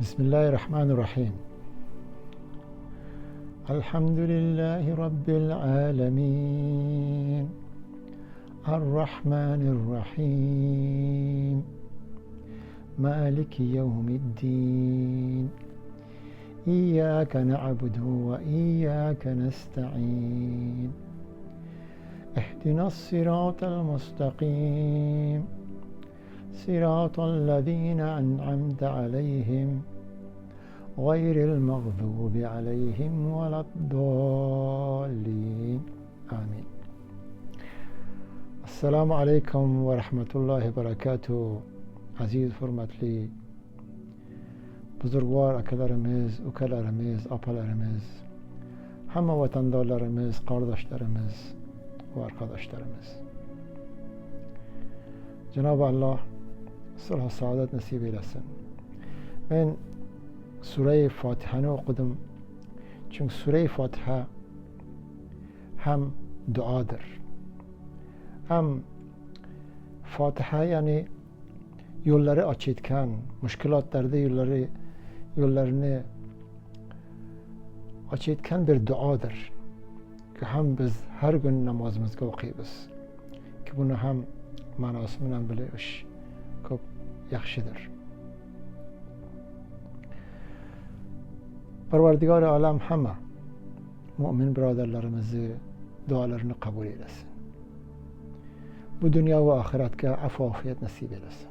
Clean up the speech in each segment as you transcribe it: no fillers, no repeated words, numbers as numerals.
بسم الله الرحمن الرحيم. الحمد لله رب العالمين الرحمن الرحيم مالك يوم الدين إياك نعبد وإياك نستعين اهدنا الصراط المستقيم صراط الذين أنعمت عليهم غير المغضوب عليهم ولا الضالين آمين. السلام عليكم ورحمة الله وبركاته. عزیز hurmatli buzurgvar akalarimiz, ukalarimiz, opalarimiz, hamma vatandoshlarimiz, qardoshlarimiz va arkadaşlarimiz. Cenab-ı Allah sulh saadet nasip eylesin. Ben Sure-i Fatiha'nı okudum. Çünkü Sure-i Fatiha hem duadır. Hem Fatiha yani yolları açıtken, müşkilatlarda yollarını açıtken bir duadır. Ki hem biz her gün namazımızda okuyuz. Ki bunu hem manası bilen biliyoruz. Çok yaxşıdır. Parvardigar alem hamma mümin birodarlarimizni dualarını kabul eylesin. Bu dünya ve ahiretke afafiyet nasip eylesin.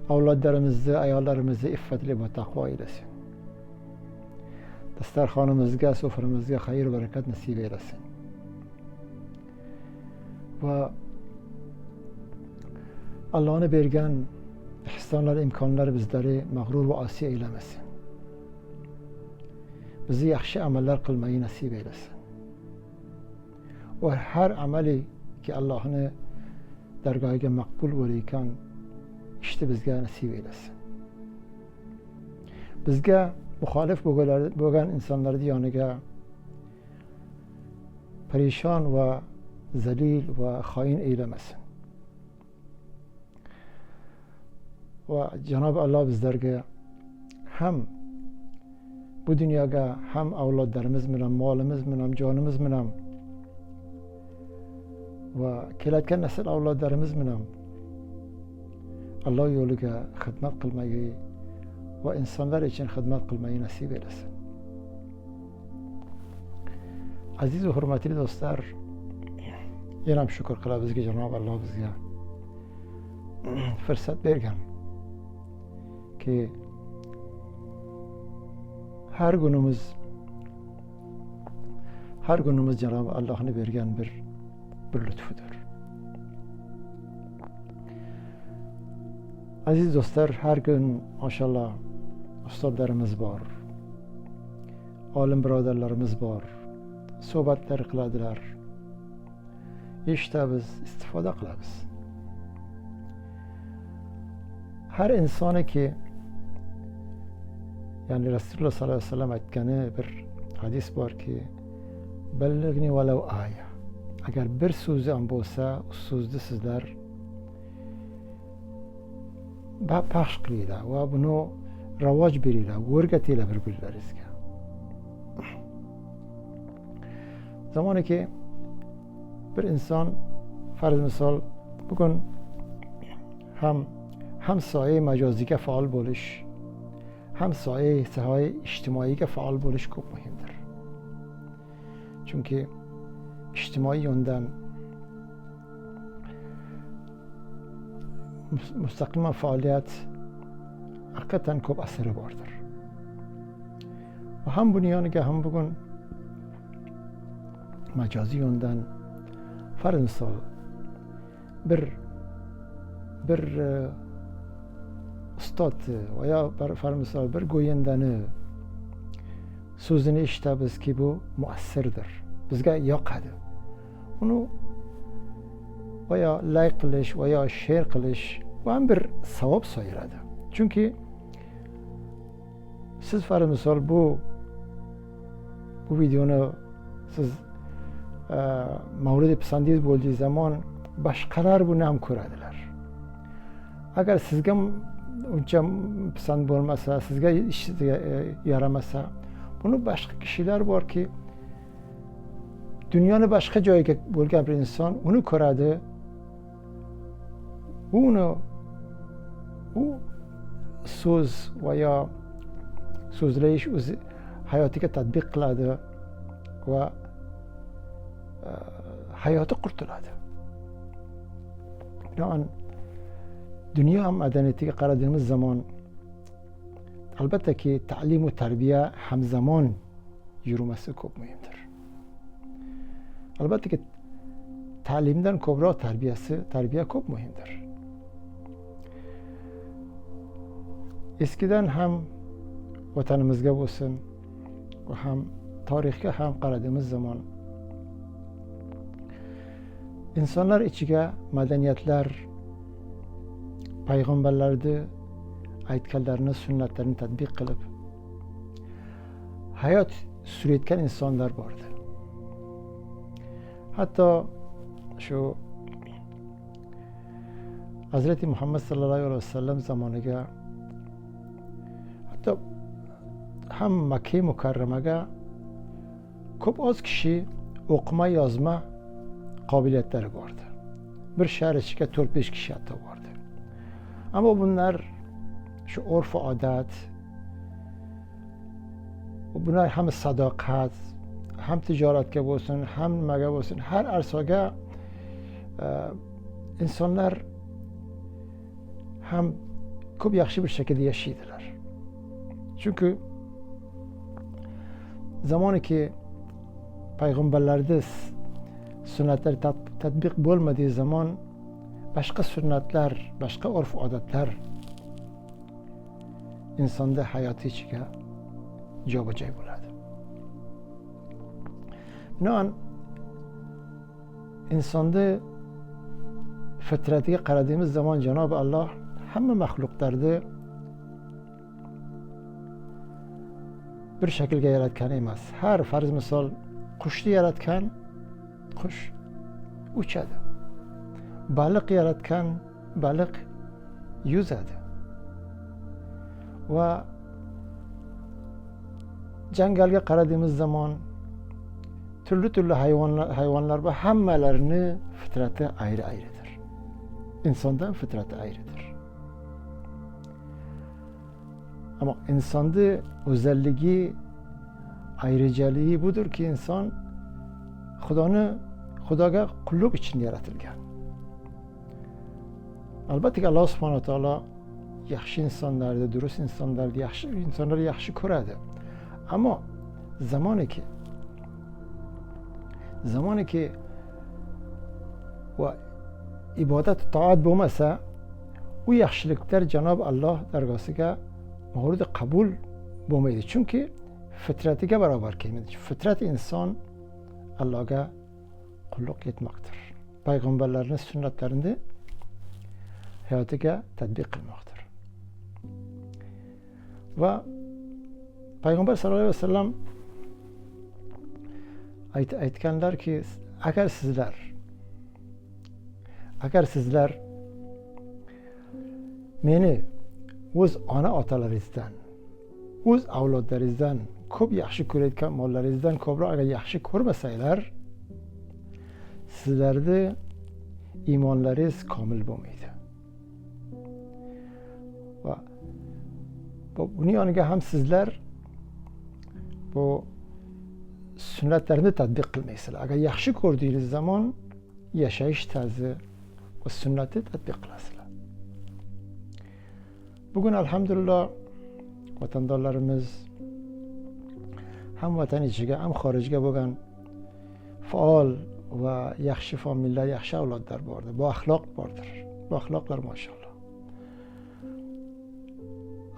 Avladlarimizni, ayollarimizni iffetli ve takva eylesin. Dastarxonimizga, soframizga xayr va barakat nasib eylesin. Ve Allah'ın bergan ihsonlar, imkonlar bizleri mağrur ve asi eylemesin. Bizi yaxshi amallar qilmayı nasib eylesin. Ve her ameli ki Allah'ın dergahıga makbul bo'lgan işte bizga nasib eylesin. Bizga muxolif bo'lgan insonlarning yoniga perişan ve zelil ve hain eylemesin. Ve Cenab-ı Allah bizlerge hem bu dünyada hem avlodlarimiz bilan, molimiz bilan, jonimiz bilan ve kelayotgan nesil avlodlarimiz bilan Allah yo'liga xizmat qilmayı ve insanlar için xizmat qilmayı nasib eylesin. Aziz ve hurmatli do'stlar, yana ham shukr qilamiz ki Cenab-ı Allah bizga fırsat bergan ki her günümüz Cenab-ı Allah'ın bergan bir lütfudur. Aziz dostlar, her gün maşallah ustadlarımız var, alim birodarlarimiz var, sohbatlar qiladilar. İşte biz istifoda qilamiz. Her insana ki yani Resulullah sallallahu aleyhi ve sellem aytgani bir hadis var ki belligni velev aya. Eğer bir so'zi ham bo'lsa, o so'zni sizlar paxsh qilinglar va buni rivoj beringlar, o'rgatinglar bir-birlaringizga. Zamoniki bir inson farz misol bugun ham soya majoziga faol bo'lish, ham soya ijtimoiyga faol bo'lish ko'p muhimdir. Chunki ijtimoiy yöndan mustaqilman faoliyat haqiqatan ko'p asari bordir. Va ham buni yoniga ham bugun majoziy yöndan farz misol bir ustod veya farz misol bir go'yindani so'zini eshitamiz ki bu muassirdir, bizga yoqadi. Uni veya like qilish veya share qilish bu ham bir savob sayıladi. Çünkü siz farz misol bu videoni siz mavludi pisandingiz bo'ldiği zaman boshqalar buni ham ko'radilar. Agar sizga uncha pisand bo'lmasa, sizga yaramasa, buni boshqa kishilar borki, dunyoni boshqa joyiga bo'lgan bir inson uni ko'radi, u so'z va yo so'zlash o'zi hayotiga tatbiq qiladi va hayoti qurtiladi. Binoan dunyo madaniyatiga qaradığımız zaman albatta ki ta'lim ve terbiye hamzamon yürümesi çok mühimdir. Albatta ki ta'limdan ko'proq terbiye çok mühimdir. Eskiden ham vatanimizga bo'lsin va ham tarixga ham qaradığımız zaman insonlar ichiga madaniyatlar payg'ambarlarni aytganlarini, sunnatlarini tatbiq qilib hayot surayotgan insonlar bordi. Hatto shu Hazreti Muhammad sallallohu alayhi vasallam zamoniga, hatto ham Makka mukarramaga ko'p oz kishi o'qima yozma qobiliyatlari bordi. Bir shahar ichiga 4-5 kishi hatto bordi. Ama bunlar şu urf ve odat, bunlar hem sadoqat, hem tijoratga bo'lsin, hem nimaga bo'lsin, har arsoga insonlar ham ko'p yaxshi bir shaklda yashaydilar. Chunki zamoniki payg'ambarlarning sunnatlar tatbiq bo'lmadiği zaman başka sünnetler, başka urf odatlar insonda hayoti ichiga jo'bajoy bo'ladi. Binoan insonni fitratiga qaradığımız zaman Cenab-ı Allah hamma maxluqlarni bir shaklga yaratgan emas. Har farz misol qushni yaratgan, qush uchadi. Baliq yaratgan, baliq yuzadi. Va jangalga qaradığımız zaman turli hayvonlar va hammalarini fitrati ayrı-ayrıdır. İnsondan fitrati ayrıdır. Ama insonda o'zalligi, ayrıcalığı budur ki inson Xudoga qulluq uchun yaratilgan. Albatta ki Allah subhanahu taolo yaxshi insonlarni, durust insonlarni yaxshi ko'radi. Ammo zamoniki va ibodat toat bo'lmasa, u yaxshiliklar Janob Alloh dargosiga ma'rud qabul bo'lmaydi. Chunki fitratiga barobar kelmaydi. Fitrat inson Allohga qulluq etmoqdir. Payg'ambarlarning sunnatlarini hayotiga tatbiq qilmoqdir. Va Payg'ambar sallallohu alayhi vasallam aytganlarki, agar sizlar meni o'z ona otalaringizdan, o'z avlodlaringizdan ko'p yaxshi ko'rayotgan mollaringizdan ko'proq agar yaxshi ko'rmasanglar, sizlarni iymonlaringiz komil bo'lmaydi. Va buning yoniga ham sizlar bu sunnatlarni tatbiq qilmaysizlar. Agar yaxshi ko'rdingiz zaman yashash tarzi va sunnatni tatbiq qilasizlar. Bugun alhamdulillah vatandoshlarimiz ham vatan ichiga, ham xorijga bo'lgan faol va yaxshi familiyalar, yaxshi avlodlar bordir. Bu axloq bordir. Bu axloqlar maşallah.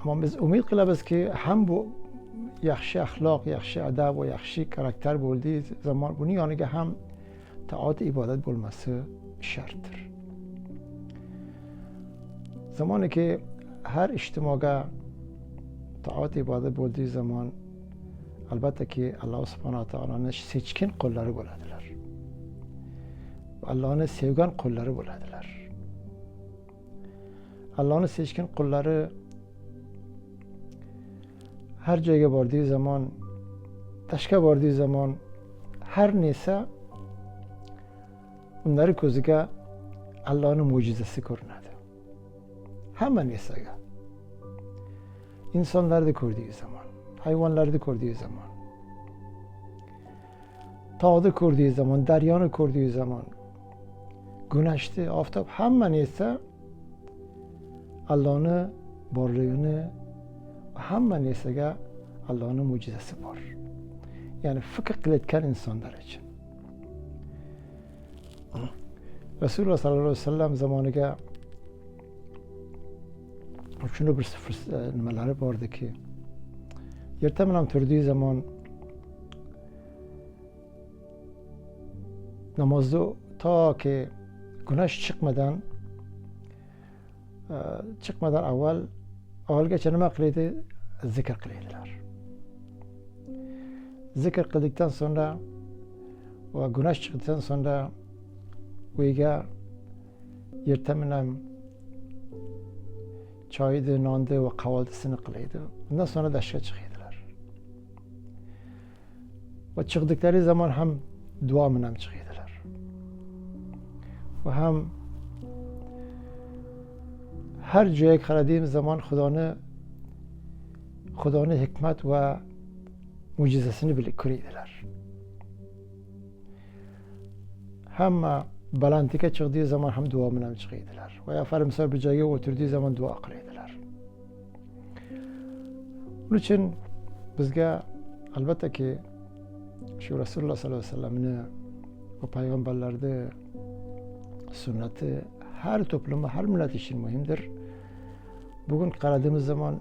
Ama biz umid qilamizki, ham bu yaxshi axloq, yaxshi adab va yaxshi karakter bo'ldiği zaman buning yoniga ham taat ibodat bo'lmasi shartdir. Zamoniki her ijtimoga taat ibodat bo'ldiği zaman albatta ki Allah subhanahu taoloning seçkin qo'llari bo'ladilar. Allah'ını sevgan qo'llari bo'ladilar. Allah'ın seçkin qo'llari har joyga bordiği zaman, tashga bordiği zaman har nesa unlari ko'ziga Allohning mo'jizasi ko'rinadi. Hamma narsaga. İnsanlarni ko'rdiği zaman, hayvonlarni ko'rdiği zaman, tog'ni ko'rdiği zaman, daryoni ko'rdiği zaman, güneşni, oftob, hamma narsa Allohning borligini, hamma narsaga Allohning mo'jizasi bor. Ya'ni fikr qilayotgan insonlar uchun. Rasululloh sallallohu alayhi vasallam zamoniga shunday bir nimalari bordiki, erta bilan turdiği zaman namozda to ki güneş chiqmadan avvalgacha nima qilaydi? Zikr qilaydilar. Zikr qildikdan sonra va güneş chiqdidan sonra uyga erta bilan choyni, nonni va qavoldisini qilaydi. Undan sonra dashga chiqadilar. Va chiqdikleri zaman ham duo bilan chiqadilar. Va ham har joyga qaradiğimiz zaman Xudoning hikmat va mo'jizasini bilib ko'radilar. Hamma balandlikka chiqdiği zaman ham duo bilan chiqadilar. Va afar misol bir joyga o'tirdiği zaman duo qiladilar. Buning uchun bizga albatta ki shu Rasululloh sallallohu alayhi vasallamni va payg'ambarlarni sunnati har to'plum, har millat uchun muhimdir. Bugün qaradığımız zaman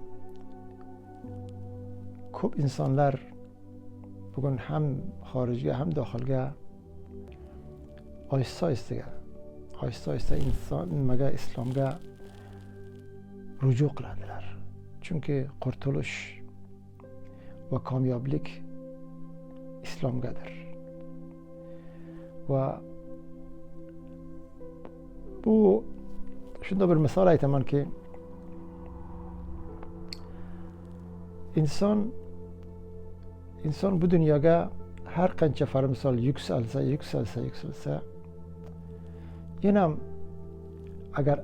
ko'p insonlar bugün ham xorijga ham daxilga oysta inson nimaga, islomga ruju qiladilar. Chunki qurtulush va kamyoblik islomgadir. Va bu shunday bir misol aytamanki, inson bu dunyoga har qancha misol yuksalsa yana agar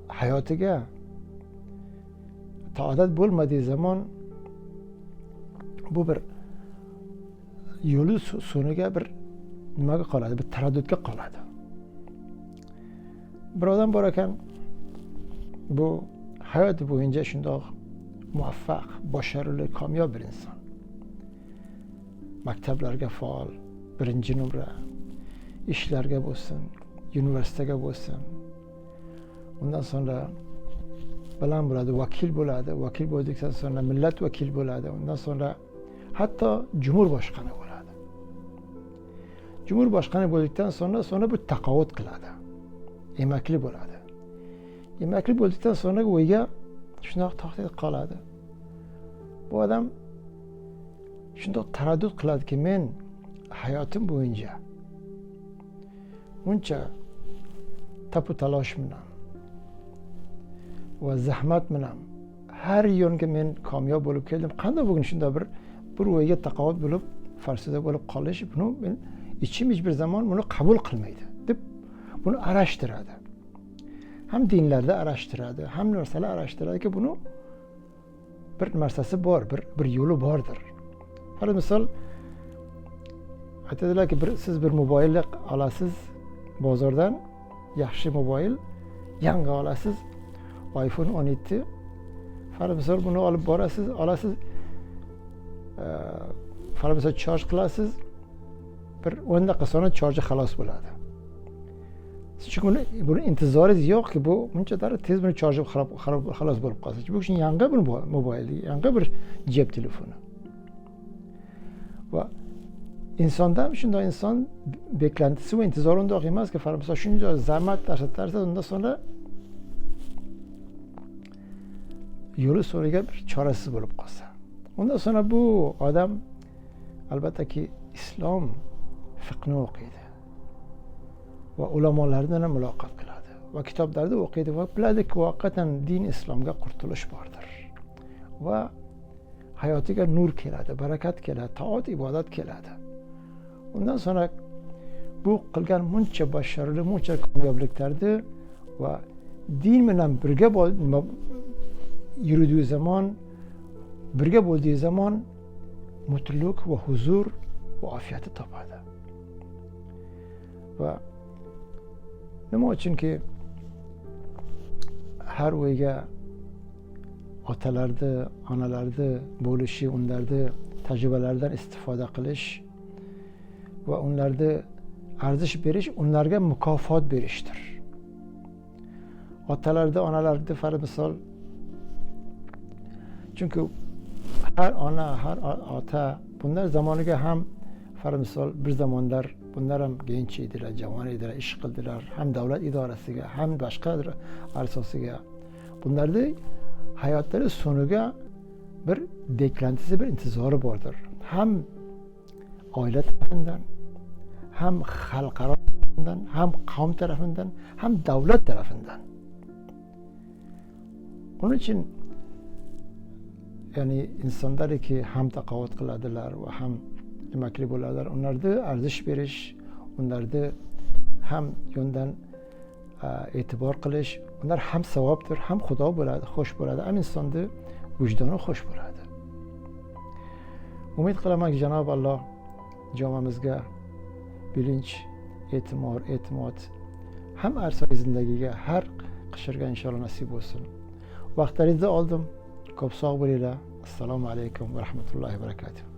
hayotiga taodat bo'lmadiği zaman bu bir yo'li soniga bir nimaga qoladi, bir taraddudga qoladi. Bir odam bor ekan, bu hayoti bo'yicha shundoq muvaffaq, başarılı, kamyob bir inson. Maktablarga faol, birinchi numra, ishlarga bo'lsin, universitega bo'lsin. Undan sonra bilan bo'ladi, vakil bo'ladi. Vakil bo'ldikdan sonra millat vakil bo'ladi. Undan sonra hatto Cumhurbaşkanı bo'ladi. Cumhurbaşkanı bo'ldikdan sonra bu taqovut qiladi. Emakli bo'ladi. Emakli bo'ldikdan sonra o'yga shundoq to'xtab qoladi. Bu odam shundoq taraddud qiladiki, men hayotim bo'yicha uncha tapu talosh bilan va zahmat bilan har yo'nga men kamyob bo'lib keldim. Qanday bugün shunday bir o'yga taqovut bo'lib, farsida bo'lib qolish, buni men ichim hech bir zaman buni qabul qilmaydi deb buni araştıradi. Ham dinlarda araştıradi, ham narsalar araştıradi ki bunu bir narsasi bor, bir yo'li bordir. Har misol aytadilar ki siz bir mobil olasiz bozordan, yaxshi mobil, yangi olasiz, iPhone 17. Har misol buni olib borasiz, olasiz, har misol charj qilasiz, bir 10 daqiqa sonra charji xalos bo'ladi. Çünkü bunun intizoringiz yo'q ki bu buncha tez buni charji xalos bo'lib qolsa. Bu uchun yangi bir mobil, yangi bir cep telefonu. Va insonda shunday inson beklantisi va intizori undoq emas ki, misol shunday zahmat tashlatsa, undan sonra yo'li so'riga bir chorasiz bo'lib qolsa. Undan sonra bu odam albatta ki islom fiqhini o'qiydi va ulamolardan ham muloqot qiladi va kitoblarda o'qiydi va biladiki, haqiqatan din islomga qurtulush bordir. Va hayotiga nur keladi, barakat keladi, taat ibodat keladi. Undan sonra bu qilgan muncha bashoratli, muncha kamyobliklarni va din bilan birga yurdiği zaman, birga bo'ldiği zaman mutluluk ve huzur ve afiyeti topadi. Ve nima uchunki har uyga otalarni, onalarni bo'lishi, ularni tajribalaridan istifoda qilish va ularni arzish berish, ularga mukofot berishdir. Otalarni, onalarni farz misol, çünkü her ana, her ota bunlar zamoniga ham farz misol bir zamonlar bunlar ham genç edilar, javoon edilar, ish qildilar, ham davlat idorasiga, ham boshqa asosiga. Bunlarni hayotlari soniga bir beklentisi, bir intizori bordir. Hem oila tarafından, hem xalqaro tarafından, hem qavm tarafından, hem davlat tarafından. Onun için yani insonlar ki ham taqovat qiladilar va ham nimakli bo'ladilar, ularni arzish berish, ularni ham yondan e'tibor qilish, ular ham savobdir, ham xudo bo'ladi, xush bo'ladi, ham insonni vijdoni xush bo'ladi. Umid qilamanki Janob Alloh jomamizga bilinch, e'timod ham arsoy zindagiga har qishirga inshaalloh nasib bo'lsin. Vaqtingizni oldim. Ko'p sog' bo'linglar. Assalomu alaykum va rahmatullohi va barakatuh.